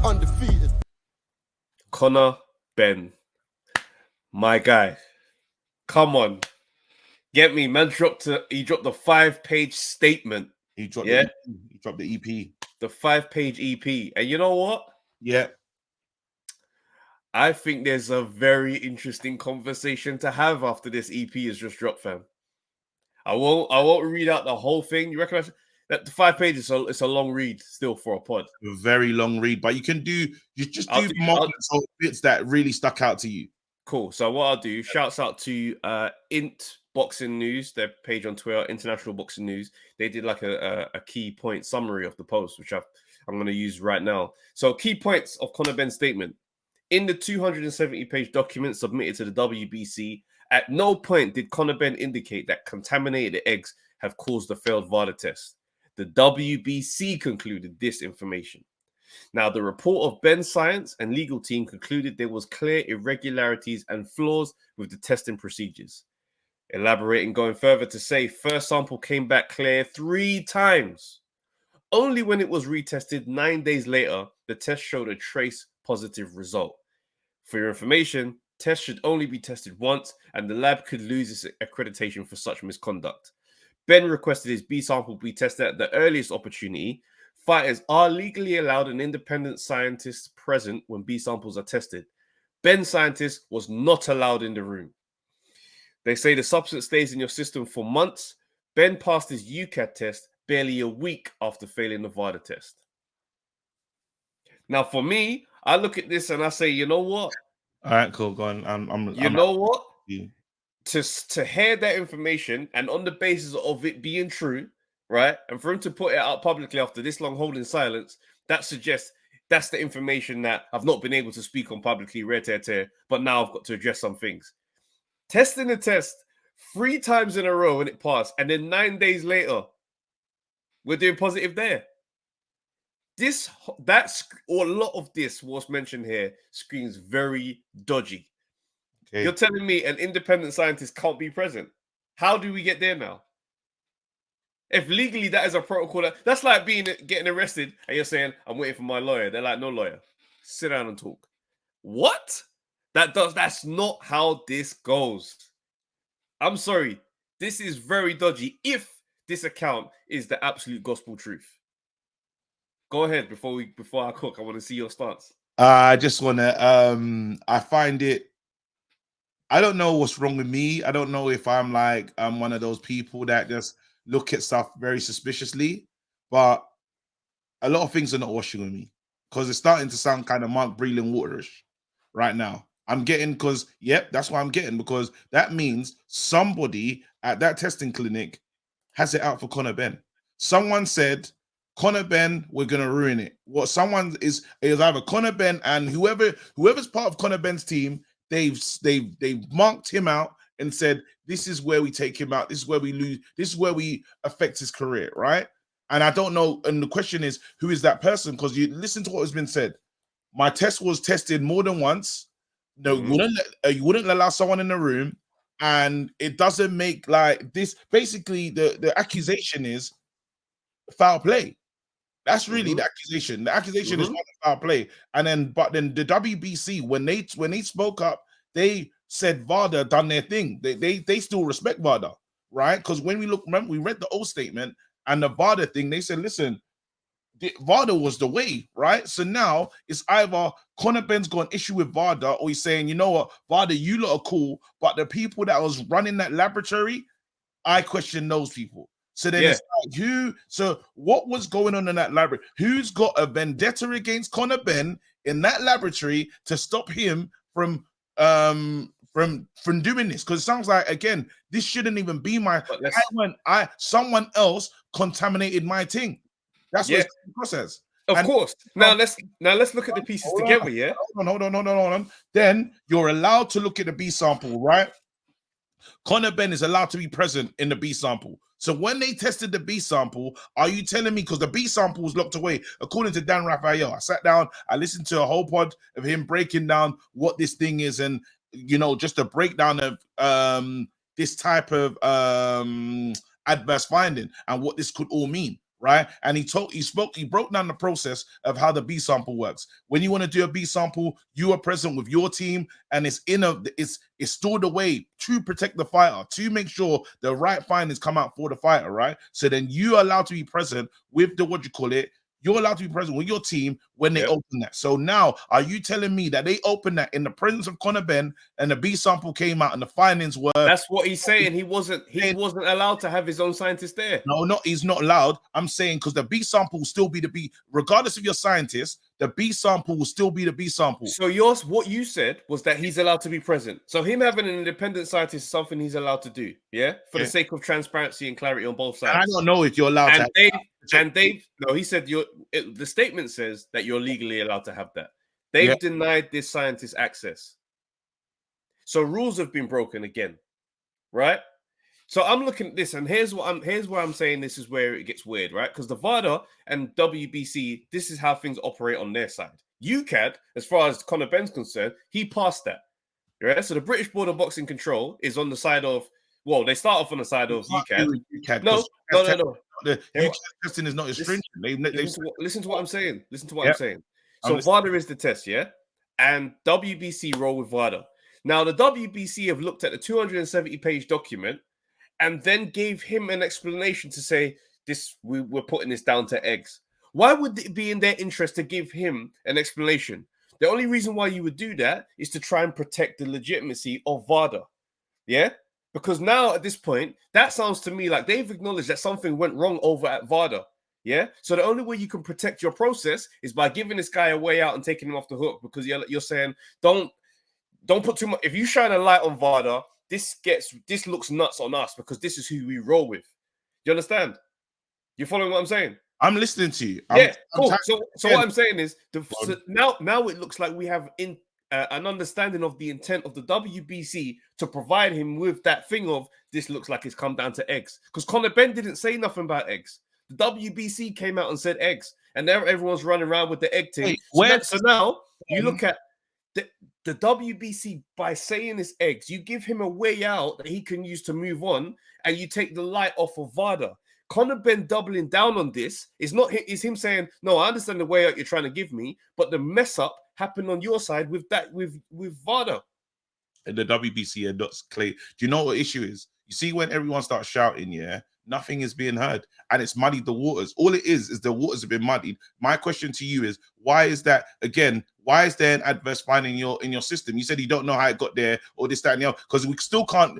Undefeated. Connor Ben, my guy. Come on. Get me, man. He dropped a 5-page statement. He dropped Yeah? He dropped the EP. The 5-page EP. And you know what? Yeah. I think there's a very interesting conversation to have after this EP is just dropped, fam. I won't read out the whole thing. You recognize that the 5 pages? It's a long read still for a pod. A very long read, but you just do moments or bits that really stuck out to you. Cool. So what I'll do, shouts out to Int Boxing News, their page on Twitter, International Boxing News. They did like a key point summary of the post, which I'm going to use right now. So key points of Conor Ben's statement. In the 270-page document submitted to the WBC, at no point did Conor Ben indicate that contaminated eggs have caused the failed VADA test. The WBC concluded this information. Now, the report of Ben's science and legal team concluded there was clear irregularities and flaws with the testing procedures. Elaborating, going further to say, first sample came back clear 3 times. Only when it was retested 9 days later, the test showed a trace positive result. For your information, tests should only be tested once, and the lab could lose its accreditation for such misconduct. Ben requested his B sample be tested at the earliest opportunity. Fighters are legally allowed an independent scientist present when B samples are tested. Ben's scientist was not allowed in the room. They say the substance stays in your system for months. Ben passed his UCAT test barely a week after failing the VADA test. Now, for me, I look at this and I say, you know what? All right, cool. Go on. know what? To hear that information and on the basis of it being true, right? And for him to put it out publicly after this long holding silence, that suggests that's the information that I've not been able to speak on publicly, but now I've got to address some things. Testing the test 3 times in a row and it passed, and then 9 days later, we're doing positive there. A lot of this was mentioned here screams very dodgy. Okay. You're telling me an independent scientist can't be present? How do we get there now? If legally that is a protocol, that's like getting arrested and you're saying, I'm waiting for my lawyer. They're like, no lawyer. Sit down and talk. What? That's not how this goes. I'm sorry. This is very dodgy if this account is the absolute gospel truth. Go ahead before I cook. I want to see your stance. I just want to I find it, I don't know what's wrong with me. I don't know if I'm one of those people that just look at stuff very suspiciously, but a lot of things are not washing with me because it's starting to sound kind of Mark Breland waterish right now. I'm getting, that's what I'm getting, because that means somebody at that testing clinic has it out for Conor Ben. Someone said, Conor Ben, we're gonna ruin it. What someone is either Conor Ben and whoever's part of Conor Ben's team, they've marked him out and said, this is where we take him out, this is where we lose, this is where we affect his career, right? And I don't know, and the question is, who is that person? Because you listen to what has been said. My test was tested more than once. No, you wouldn't allow someone in the room, and it doesn't make like this. Basically, the accusation is foul play. That's really the accusation. The accusation is not foul play. And but then the WBC, when they spoke up, they said VADA done their thing. They still respect VADA, right? Because when remember we read the old statement and the VADA thing, they said, listen, VADA was the way, right? So now it's either Conor Ben's got an issue with VADA, or he's saying, you know what, VADA, you lot are cool, but the people that was running that laboratory, I question those people. So then it's like, so what was going on in that laboratory? Who's got a vendetta against Conor Ben in that laboratory to stop him from doing this? Because it sounds like, again, this shouldn't even be someone else contaminated my thing. That's what the process. Of course. Now let's look at the pieces together. Yeah. Hold on. Then you're allowed to look at the B sample, right? Conor Ben is allowed to be present in the B sample. So when they tested the B sample, are you telling me, because the B sample was locked away, according to Dan Raphael, I sat down, I listened to a whole pod of him breaking down what this thing is, and just a breakdown of this type of adverse finding and what this could all mean, right? And he broke down the process of how the B sample works. When you want to do a B sample, you are present with your team, and it's stored away to protect the fighter, to make sure the right findings come out for the fighter, right? So then you are allowed to be present with the you're allowed to be present with your team when they open that. So now, are you telling me that they opened that in the presence of Conor Benn and the B sample came out and the findings were? That's what he's saying. He wasn't allowed to have his own scientist there. No, he's not allowed. I'm saying because the B sample will still be the B, regardless of your scientist, the B sample will still be the B sample. So what you said was that he's allowed to be present. So him having an independent scientist is something he's allowed to do, for the sake of transparency and clarity on both sides. And I don't know if you're allowed no, he said the statement says that you're legally allowed to have that. They've denied this scientist access. So rules have been broken again, right? So I'm looking at this, and here's why I'm saying this is where it gets weird, right? Because the VADA and WBC, this is how things operate on their side. UCAD, as far as Conor Benn's concerned, he passed that, right? So the British Board of Boxing Control is on the side of, well, they start off on the side of UCAD. No. The UCAD testing is not as stringent. Listen to what I'm saying. Listen to what I'm saying. So VADA is the test, and WBC roll with VADA. Now, the WBC have looked at the 270-page document and then gave him an explanation to say, we're putting this down to eggs. Why would it be in their interest to give him an explanation? The only reason why you would do that is to try and protect the legitimacy of VADA. Because now at this point, that sounds to me like they've acknowledged that something went wrong over at VADA. So the only way you can protect your process is by giving this guy a way out and taking him off the hook, because you're saying, don't put too much. If you shine a light on VADA, this looks nuts on us because this is who we roll with. You understand? You following what I'm saying? I'm listening to you. Cool. So what I'm saying is, now it looks like we have an understanding of the intent of the WBC to provide him with that thing of, this looks like it's come down to eggs. Because Conor Benn didn't say nothing about eggs. The WBC came out and said eggs, and now everyone's running around with the egg thing. So now you look at the WBC, by saying it's eggs, you give him a way out that he can use to move on, and you take the light off of VADA. Conor Benn doubling down on this is him saying, no, I understand the way out you're trying to give me, but the mess up happened on your side with VADA. And the WBC and not Clay. Do you know what the issue is? You see, when everyone starts shouting, nothing is being heard, and it's muddied the waters. All it is the waters have been muddied. My question to you is, why is that? Again, why is there an adverse finding in your system? You said you don't know how it got there, or this, that, and the other, because we still can't.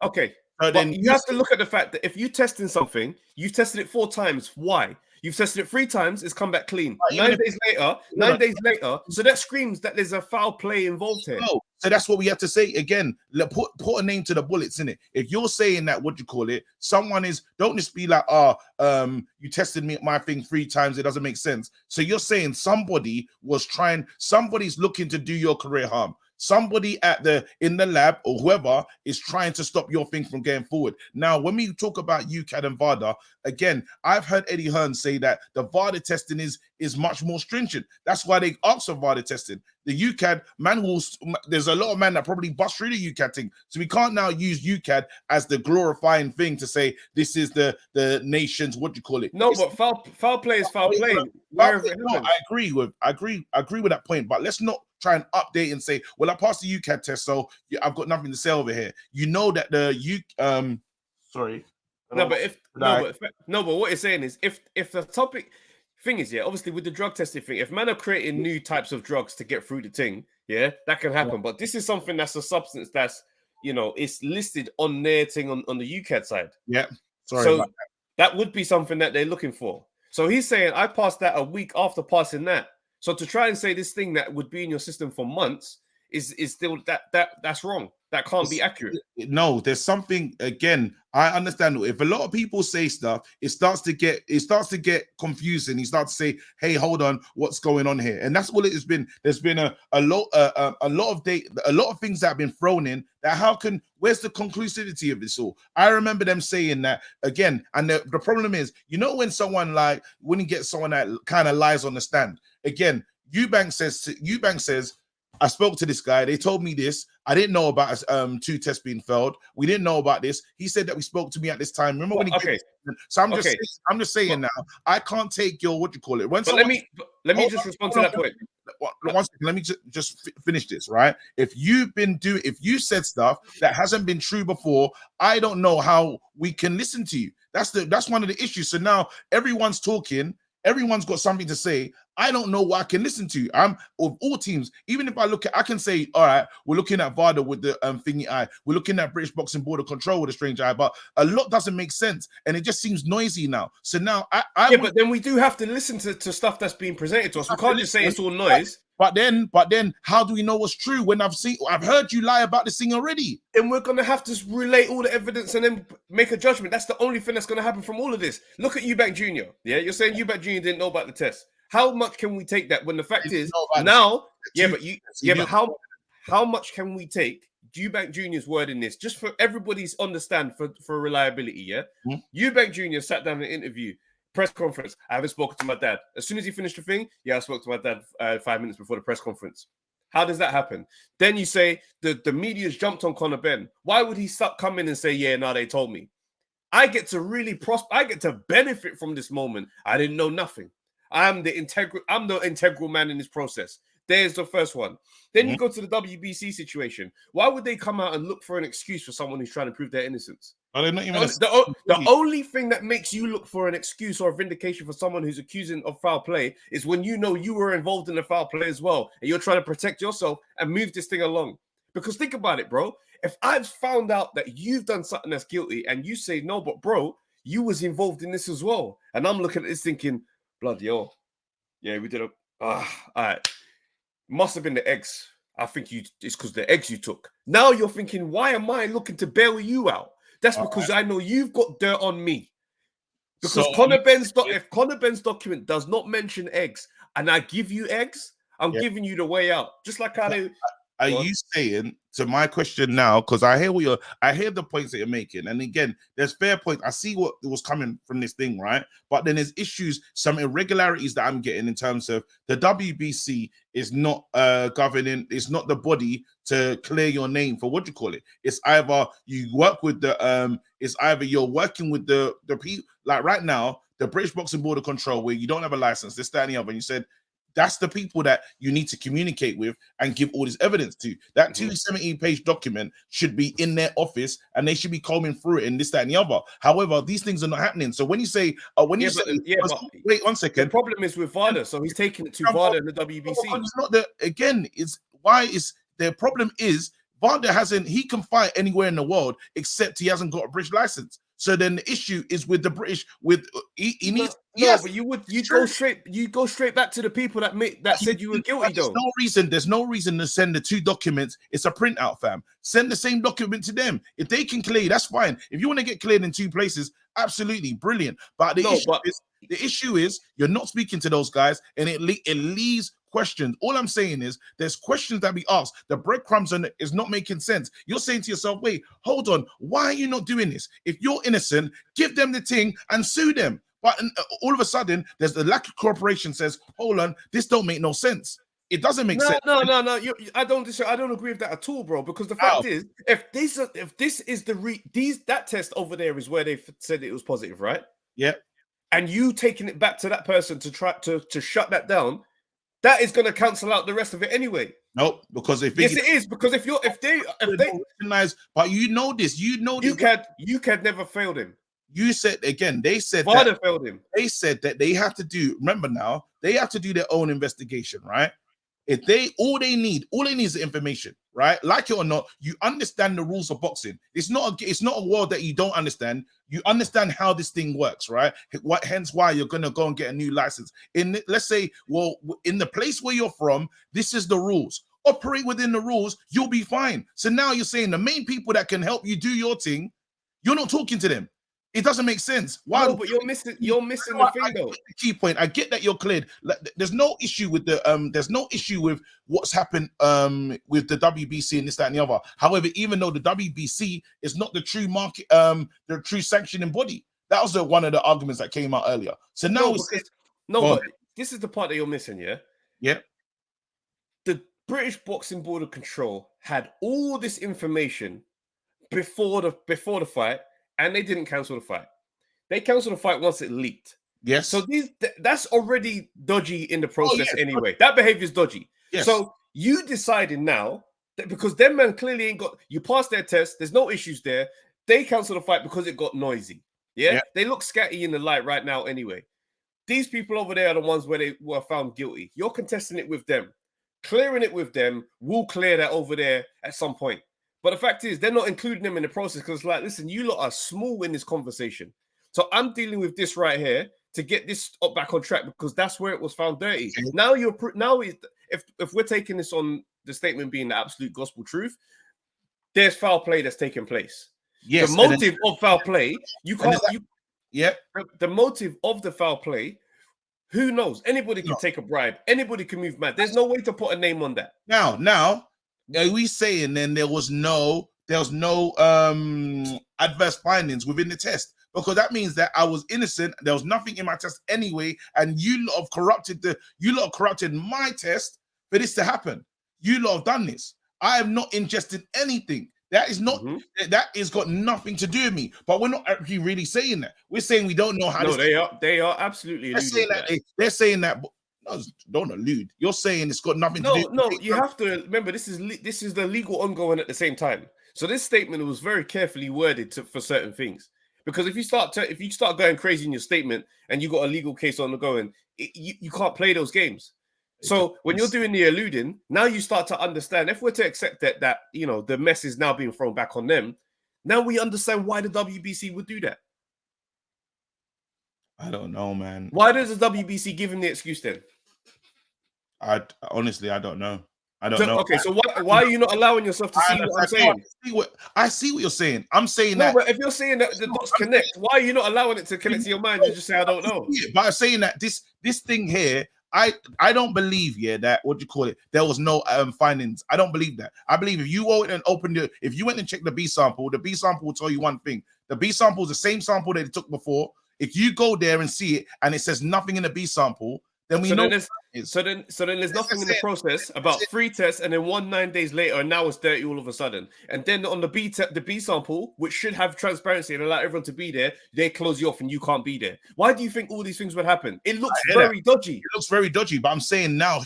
Okay. But then you have to look at the fact that if you're testing something, you've tested it 4 times. Why? You've tested it 3 times, it's come back clean. 9 days later, so that screams that there's a foul play involved here. No. So that's what we have to say again. Put a name to the bullets in it. If you're saying that, someone is, don't just be like, you tested my thing 3 times, it doesn't make sense. So you're saying somebody's looking to do your career harm. Somebody in the lab or whoever is trying to stop your thing from going forward. Now, when we talk about UCAD and VADA, again, I've heard Eddie Hearn say that the VADA testing is much more stringent. That's why they ask for VADA testing. The UCAD, there's a lot of men that probably bust through the UCAD thing. So we can't now use UCAD as the glorifying thing to say this is the nation's, No, but foul play is foul play. I agree with that point, but let's not try and update and say, well, I passed the UCAD test, so I've got nothing to say over here. You know that sorry. But what you're saying is, if the topic thing is, obviously with the drug testing thing, if men are creating new types of drugs to get through the thing, that can happen. But this is something that's a substance that's, it's listed on their thing on the UCAD side. Yeah. So that would be something that they're looking for. So he's saying, I passed that a week after passing that. So to try and say this thing that would be in your system for months is still that's wrong. That can't be accurate. No, there's something. Again, I understand if a lot of people say stuff, it starts to get confusing. You start to say, "Hey, hold on, what's going on here?" And that's all it has been. There's been a lot of things that have been thrown in. Where's the conclusivity of this all? I remember them saying that again, and the problem is, when you get someone that kind of lies on the stand. Again, Eubank says I spoke to this guy. They told me this. I didn't know about 2 tests being failed. We didn't know about this. He said that we spoke to me at this time. Remember when he Okay. So I'm just saying now, I can't take your what you call it. When But someone let me just respond to that point. One second, let me just finish this, right? If you said stuff that hasn't been true before, I don't know how we can listen to you. That's one of the issues. So now everyone's talking, everyone's got something to say. I don't know what I can listen to. I'm of all teams. Even if I can say, all right, we're looking at VADA with the thingy eye. We're looking at British Boxing Board of Control with a strange eye. But a lot doesn't make sense, and it just seems noisy now. So now but then we do have to listen to stuff that's being presented to us. We can't just say it's all noise. But then, how do we know what's true when I've heard you lie about this thing already? And we're gonna have to relate all the evidence and then make a judgment. That's the only thing that's gonna happen from all of this. Look at Eubank Jr. Yeah, you're saying Eubank Jr. didn't know about the test. How much can we take that when the fact is now? But how much can we take Eubank Jr.'s word in this just for everybody's understand for reliability? Yeah, Eubank Jr. sat down in an interview. Press conference. I haven't spoken to my dad. As soon as he finished the thing, I spoke to my dad 5 minutes before the press conference. How does that happen? Then you say the media's jumped on Conor Benn. Why would he start coming and say, yeah, no, they told me? I get to really I get to benefit from this moment. I didn't know nothing. I'm the integral man in this process. There's the first one. Then you go to the WBC situation. Why would they come out and look for an excuse for someone who's trying to prove their innocence? The only thing that makes you look for an excuse or a vindication for someone who's accusing of foul play is when you know you were involved in the foul play as well, and you're trying to protect yourself and move this thing along. Because think about it, bro. If I've found out that you've done something that's guilty and you say, no, but bro, you was involved in this as well. And I'm looking at this thinking, bloody hell. Yeah, we did all right. Must have been the eggs. I think it's because the eggs you took. Now you're thinking, why am I looking to bail you out? That's because I know you've got dirt on me. Because if Conor Benn's document does not mention eggs and I give you eggs, I'm giving you the way out. Just like how they... Are you saying to my question now? Because I hear the points that you're making, and again, there's fair points. I see what was coming from this thing, right? But then there's issues, some irregularities that I'm getting in terms of the WBC is not governing. It's not the body to clear your name for what you call it. It's either you work with it's either you're working with the people. Like right now, the British Boxing Board of Control, where you don't have a license, this, that, and the other, and you said. That's the people that you need to communicate with and give all this evidence to. That 217-page document should be in their office and they should be combing through it and this, that, and the other. However, these things are not happening. So when you say, wait 1 second. The problem is with VADA, so he's taking it to VADA and the WBC. It's not the problem is VADA he can fight anywhere in the world except he hasn't got a British license. So then the issue is with the British. He needs. But you go straight back to the people that said you were guilty. There's no reason to send the 2 documents. It's a printout, fam. Send the same document to them. If they can clear you, that's fine. If you want to get cleared in 2 places, absolutely brilliant. But the issue is you're not speaking to those guys, and it leaves questions. All I'm saying is there's questions that we ask. The breadcrumbs is not making sense. You're saying to yourself, wait, hold on. Why are you not doing this? If you're innocent, give them the thing and sue them. But all of a sudden, there's the lack of cooperation says, hold on, this don't make no sense. It doesn't make sense. No. I don't agree with that at all, bro. Because the fact is, if this is that test over there is where they said it was positive, right? Yeah. And you taking it back to that person to try to shut that down, that is going to cancel out the rest of it anyway. Nope, because it is because if they recognize, but you know this, UCAD never failed him. You said again, they said VADA failed him. They said that they have to do. Remember now, they have to do their own investigation, right? If all they need is the information, right? Like it or not, you understand the rules of boxing. It's not a world that you don't understand. You understand how this thing works, right? Hence why you're gonna go and get a new license. Let's say, well, in the place where you're from, this is the rules. Operate within the rules, you'll be fine. So now you're saying the main people that can help you do your thing, you're not talking to them. It doesn't make sense. Why? No, but you're missing the thing though. The key point. I get that you're cleared. There's no issue with what's happened with the WBC and this, that, and the other. However, even though the WBC is not the true market, the true sanctioning body, that was one of the arguments that came out earlier. So now but this is the part that you're missing, yeah? Yeah. The British Boxing Board of Control had all this information before the fight, and they didn't cancel the fight. They canceled the fight once it leaked. Yes. So that's already dodgy in the Oh, process yes. anyway. That behavior is dodgy. Yes. So you decided now that because them men clearly ain't got, you passed their test, there's no issues there. They canceled the fight because it got noisy. Yeah? They look scatty in the light right now anyway. These people over there are the ones where they were found guilty. You're contesting it with them. Clearing it with them will clear that over there at some point. But the fact is, they're not including them in the process because, like, listen, you lot are small in this conversation. So I'm dealing with this right here to get this up back on track because that's where it was found dirty. Okay. Now if we're taking this on the statement being the absolute gospel truth, there's foul play that's taking place. Yes, the motive of foul play, you can't. The motive of the foul play, who knows? Anybody can take a bribe. Anybody can move mad. There's no way to put a name on that. Now, are we saying then there was no adverse findings within the test? Because that means that I was innocent. There was nothing in my test anyway, and you lot have corrupted my test for this to happen. You lot have done this. I have not ingested anything. That is not. That is got nothing to do with me. But we're not actually really saying that. We're saying we don't know how. No, they are absolutely. They're saying that. No, don't allude. You're saying it's got nothing to do. No, you have to remember this is the legal ongoing at the same time. So this statement was very carefully worded for certain things. Because if you start going crazy in your statement and you got a legal case on the going, you can't play those games. So when you're doing the alluding, now you start to understand. If we're to accept that the mess is now being thrown back on them, now we understand why the WBC would do that. I don't know, man. Why does the WBC give him the excuse then? Honestly, I don't know. I don't know. Okay, so why are you not allowing yourself to see what I'm saying? I see what you're saying. I'm saying that. But if you're saying that the dots connect, why are you not allowing it to connect to your mind and just say, I don't know? But I'm saying that this thing here, I don't believe, that there was no findings. I don't believe that. I believe if you went and if you went and checked the B sample will tell you one thing. The B sample is the same sample that they took before. If you go there and see it and it says nothing in the B sample, then we know. So then there's nothing in the process about 3 tests, and then 9 days later, and now it's dirty all of a sudden. And then on the B sample, which should have transparency and allow everyone to be there, they close you off and you can't be there. Why do you think all these things would happen? It looks very dodgy. It looks very dodgy, but I'm saying now,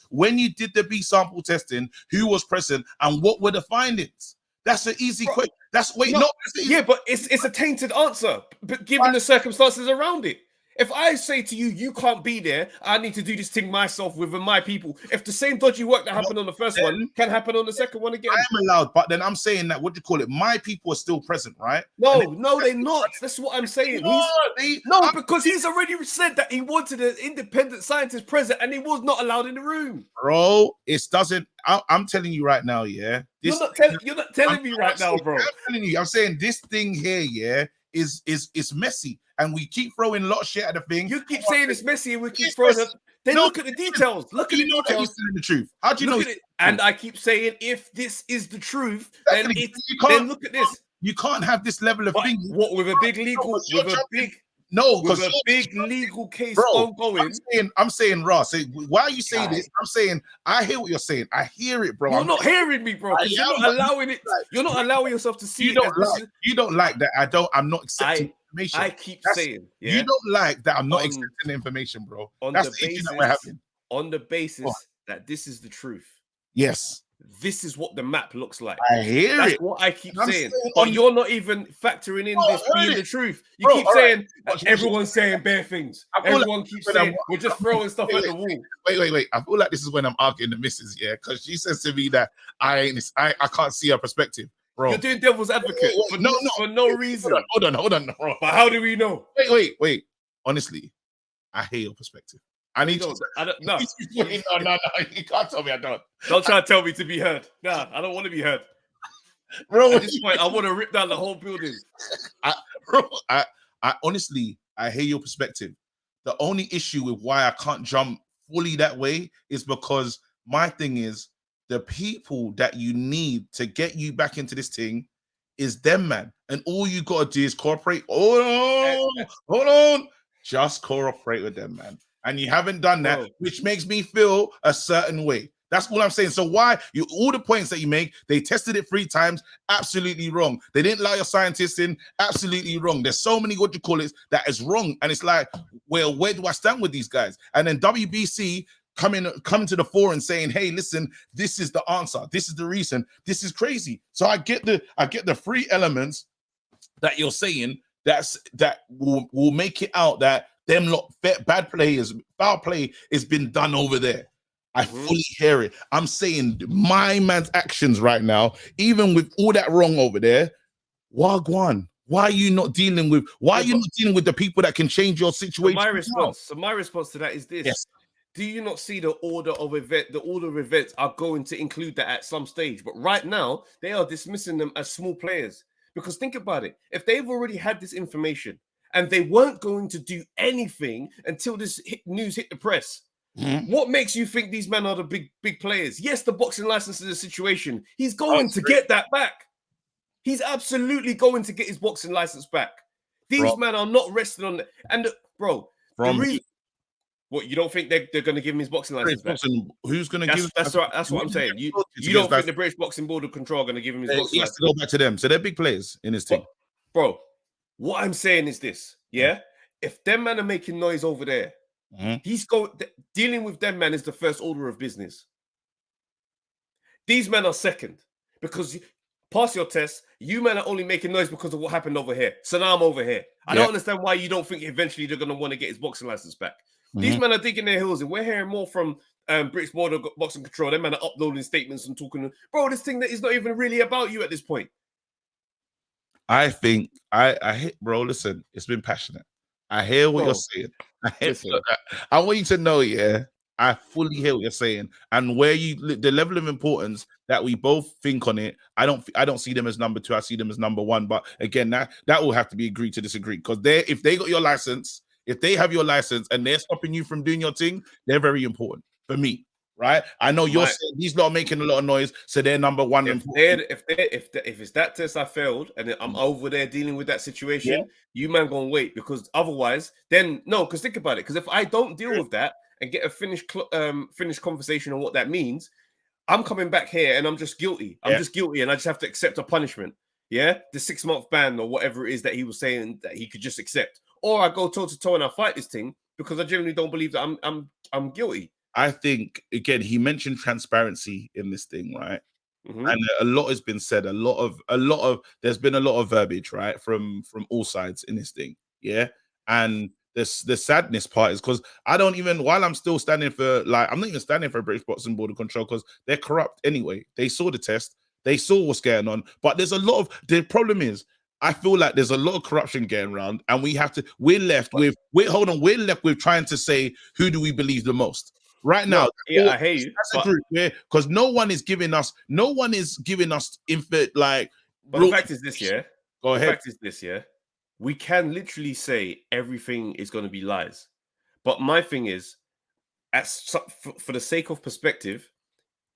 when you did the B sample testing, who was present and what were the findings? That's an easy question. But it's a tainted answer, but given the circumstances around it. If I say to you, you can't be there, I need to do this thing myself with my people. If the same dodgy work that happened on the first one can happen on the second one again. I am allowed, but then I'm saying that, my people are still present, right? No, they're not. That's what I'm saying. Because he's already said that he wanted an independent scientist present and he was not allowed in the room. Bro, I'm telling you right now, You're not telling me right now, bro. I'm telling you, I'm saying this thing here, is messy. And we keep throwing a lot of shit at the thing. You keep saying it's messy, and we keep throwing it. Then look at the details. Look at the details. You're telling the truth. How do you know? And I keep saying, if this is the truth, then look at this. You can't have this level of thing. What with a big legal, with a big legal case ongoing. I'm saying, Ross. Why are you saying this? I'm saying, I hear what you're saying. I hear it, bro. You're not hearing me, bro. You're not allowing it. You're not allowing yourself to see it. You don't like that. I'm not accepting information. I keep saying, you don't like that. I'm not accepting the information, bro. That's the issue that we're having. On the basis that this is the truth. Yes. This is what the map looks like. I hear That's it. what I keep saying. But you're not even factoring in this being the truth. You keep saying everyone's saying bare things. Everyone keeps saying we're just throwing stuff at the wall. Wait. I feel like this is when I'm arguing the missus, because she says to me that I can't see her perspective. Bro. You're doing devil's advocate for no reason. Hold on. Bro. But how do we know? Wait. Honestly, I hate your perspective. I need to. No. No. You can't tell me I don't. Don't try to tell me to be heard. Nah, I don't want to be heard. Bro, at this point, I want to rip down the whole building. I honestly, I hear your perspective. The only issue with why I can't jump fully that way is because my thing is the people that you need to get you back into this thing is them, man. And all you got to do is cooperate. Hold on. Just cooperate with them, man. And you haven't done that, which makes me feel a certain way. That's all I'm saying. So why you all the points that you make, they tested it 3 times, absolutely wrong. They didn't allow your scientists in, absolutely wrong. There's so many what you call it that is wrong, and it's like, well, where do I stand with these guys? And then WBC coming to the fore and saying, hey, listen, this is the answer, this is the reason, this is crazy. So I get the 3 elements that you're saying that will make it out that them lot bad players, foul play has been done over there. I fully hear it. I'm saying my man's actions right now, even with all that wrong over there, Wagwan. Why are you not dealing with? Why are you not dealing with the people that can change your situation? So my response to that is this: yes. Do you not see the order of events are going to include that at some stage? But right now, they are dismissing them as small players. Because think about it: if they've already had this information and they weren't going to do anything until this news hit the press. What makes you think these men are the big players? Yes, the boxing license is a situation. He's going to get that back. He's absolutely going to get his boxing license back. These men are not resting on it. And bro, the reason, what, you don't think they're going to give him his boxing license back? Who's going to give? That's right. That's what I'm saying. You don't think the British Boxing Board of Control are going to give him his boxing license? He has to go back to them. So they're big players in his team. Bro, what I'm saying is this: if them men are making noise over there, he's dealing with them men is the first order of business. These men are second, because pass your test. You men are only making noise because of what happened over here. So now I'm over here. I don't understand why you don't think eventually they're going to want to get his boxing license back. These men are digging their heels in. We're hearing more from British Board of Boxing Control. Them men are uploading statements and talking. Bro, this thing that is not even really about you at this point. I think I hit, bro. Listen, it's been passionate. I hear what you're saying. I want you to know, I fully hear what you're saying, and where the level of importance that we both think on it. I don't see them as number 2. I see them as number 1. But again, that will have to be agreed to disagree, because if they got your license, if they have your license and they're stopping you from doing your thing, they're very important for me. Right? I know you're saying he's not making a lot of noise, so they're number 1. If it's that test I failed and I'm over there dealing with that situation, you man gonna wait, because otherwise, then no. Because think about it. Because if I don't deal with that and get a finished conversation on what that means, I'm coming back here and I'm just guilty. I'm just guilty, and I just have to accept a punishment. Yeah, the 6-month ban or whatever it is that he was saying that he could just accept, or I go toe to toe and I fight this thing because I genuinely don't believe that I'm guilty. I think, again, he mentioned transparency in this thing, right? And a lot has been said. There's been a lot of verbiage, right, from all sides in this thing, And the sadness part is because I don't even, while I'm still standing for, like, I'm not even standing for a British Boxing Board of Control, because they're corrupt anyway. They saw the test, they saw what's going on, but there's a lot of, the problem is, I feel like there's a lot of corruption going around, and we're left with trying to say, who do we believe the most? Right now, I hear you. That's a group, because no one is giving us infinite, like. But the fact is this, Go ahead. The fact is this, we can literally say everything is going to be lies, but my thing is, for the sake of perspective,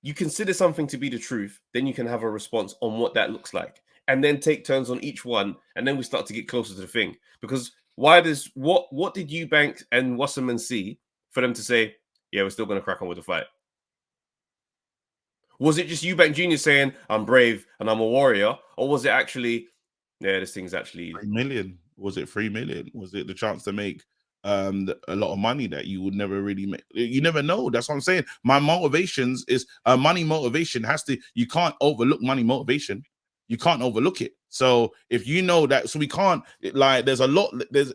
you consider something to be the truth, then you can have a response on what that looks like, and then take turns on each one, and then we start to get closer to the thing. Because what did Eubank and Wasserman see for them to say, yeah, we're still going to crack on with the fight? Was it just Eubank Jr. saying, I'm brave and I'm a warrior? Or was it actually, this thing's actually... 3 million? Was it 3 million? Was it the chance to make a lot of money that you would never really make? You never know. That's what I'm saying. My motivations is money motivation you can't overlook money motivation. You can't overlook it. So if you know that, so we can't, like, there's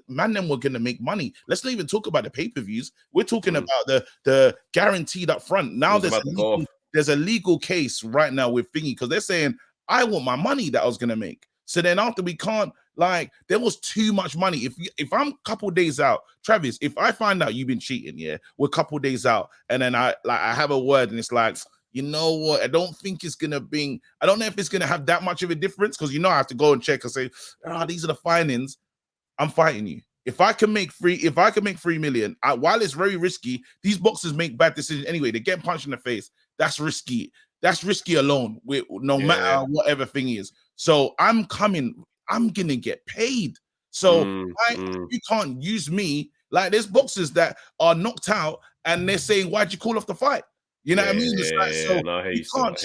man, then we're gonna make money. Let's not even talk about the pay-per-views. We're talking about the guaranteed up front. Now there's a legal case right now with Thingy, because they're saying, I want my money that I was gonna make. So then after, we can't, like, there was too much money. If I'm a couple days out, Travis, if I find out you've been cheating, we're a couple days out, and then I have a word, and it's like, you know what? I don't think it's gonna be. I don't know if it's gonna have that much of a difference, because I have to go and check and say, these are the findings. I'm fighting you. If I can make 3 million, while it's very risky, these boxers make bad decisions anyway. They get punched in the face. That's risky. That's risky alone. No matter whatever thing is. So I'm coming. I'm gonna get paid. So you can't use me. Like, there's boxers that are knocked out and they're saying, why'd you call off the fight? You know what I mean? It's like, so No, I hear we you still. can't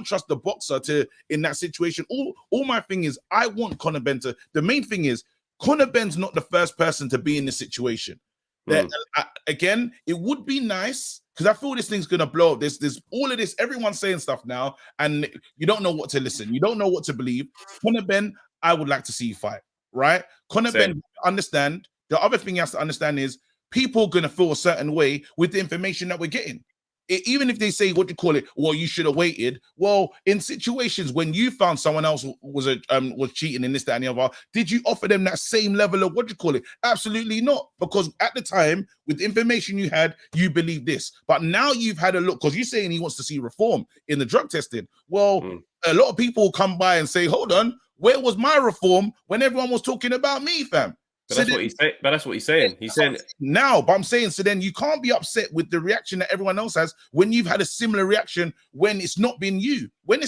trust the boxer to in that situation. All my thing is, I want Conor Ben to. The main thing is, Conor Ben's not the first person to be in this situation. That again, it would be nice because I feel this thing's gonna blow up. There's all of this. Everyone's saying stuff now, and you don't know what to listen. You don't know what to believe. Conor Ben, I would like to see you fight. Right? Conor Ben, understand. The other thing you have to understand is people are gonna feel a certain way with the information that we're getting. Even if they say, what do you call it? Well, you should have waited. Well, in situations when you found someone else was cheating in this, that, and the other, did you offer them that same level of what do you call it? Absolutely not. Because at the time, with the information you had, you believed this. But now you've had a look, because you're saying he wants to see reform in the drug testing. Well, a lot of people will come by and say, hold on, where was my reform when everyone was talking about me, fam? But that's what he's saying. But that's what he's saying. He's saying now, but I'm saying, so then you can't be upset with the reaction that everyone else has when you've had a similar reaction when it's not been you, when the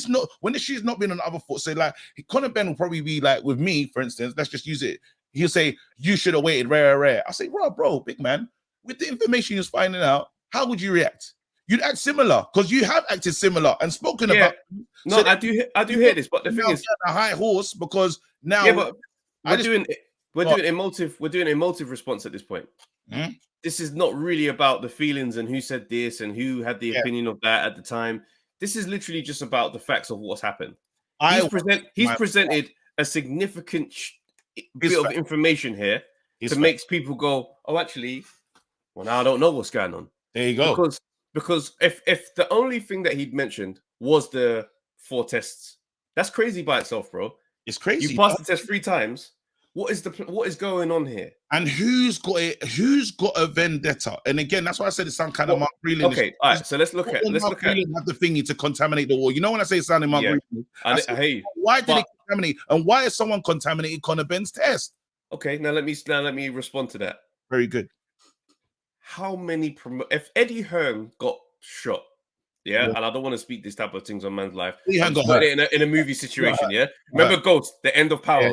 shoe's not been on the other foot. So like Conor Ben will probably be like with me, for instance, let's just use it. He'll say, you should have waited, rare. I say, bro, big man, with the information you're finding out, how would you react? You'd act similar because you have acted similar and spoken about. No, so I do hear this, but the thing is, a high horse because now but we're doing emotive response at this point. This is not really about the feelings and who said this and who had the opinion of that at the time. This is literally just about the facts of what's happened. He's presented a significant bit of information here to make people go, oh, actually, well, now I don't know what's going on. There you go. Because if the only thing that he'd mentioned was the 4 tests, that's crazy by itself, bro. It's crazy. You passed the test 3 times. What is going on here? And who's got a vendetta? And again, that's why I said it sounds kind of Mark Breland. Okay, all right. So let's look at have the thingy to contaminate the war. You know when I say it sounded Mark Breland, I hear you. Why did it contaminate? And why is someone contaminated Conor Ben's test? Okay, now let me respond to that. Very good. How many if Eddie Hearn got shot? Yeah, and I don't want to speak these type of things on man's life. Put it in a movie situation, yeah? Remember Ghost, the end of Power?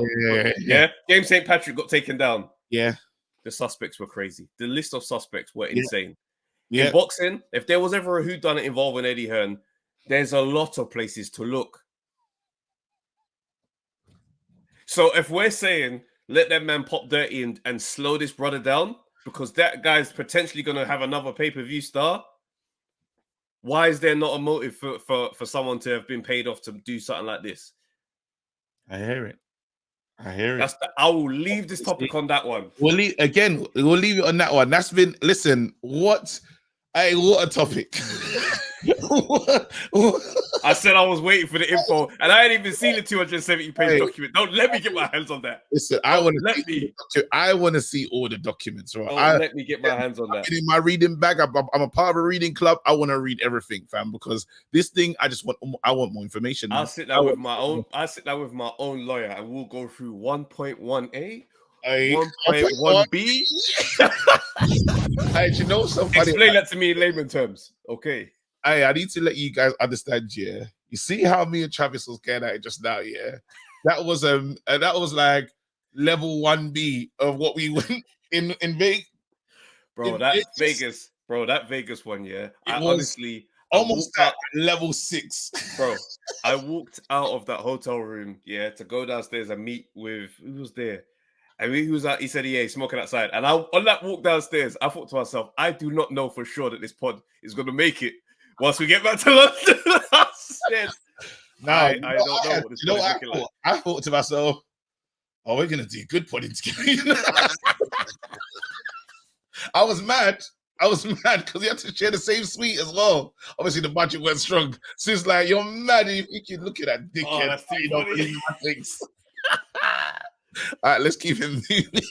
Yeah. James St. Patrick got taken down. Yeah. The suspects were crazy. The list of suspects were insane. In boxing, if there was ever a whodunit involving Eddie Hearn, there's a lot of places to look. So if we're saying, let that man pop dirty and slow this brother down, because that guy's potentially going to have another pay-per-view star, why is there not a motive for someone to have been paid off to do something like this? I hear it. I will leave this topic on that one. We'll leave it on that one. That's been, listen, what a topic. I said I was waiting for the info, and I hadn't even seen the 270-page document. Don't let me get my hands on that. Listen, I want to see all the documents. Right? Let me get my hands on that. In my reading bag, I'm a part of a reading club. I want to read everything, fam, because this thing, I want more information. I'll sit down with my own lawyer, and we'll go through 1.1a. 1.1b. You know somebody. Explain that to me in layman terms, okay? I need to let you guys understand, yeah. You see how me and Travis was getting at it just now, yeah. That was like level 1B of what we went in Vegas. That Vegas one, yeah. I honestly almost at level 6. Bro, I walked out of that hotel room, yeah, to go downstairs and meet with who was there. And he said, yeah, he's smoking outside. And on that walk downstairs, I thought to myself, I do not know for sure that this pod is going to make it once we get back to London. I don't know what this is looking like. I thought to myself, oh, we're going to do good podding together. I was mad because we had to share the same suite as well. Obviously, the budget went strong. So it's like, you're mad if you can look at that dickhead. Oh, that's too funny. Things. All right, let's keep it moving. Let's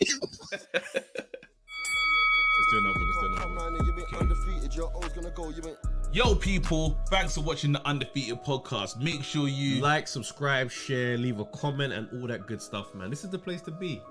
do another one. Yo, people, thanks for watching the Undefeated podcast. Make sure you like, subscribe, share, leave a comment, and all that good stuff, man. This is the place to be.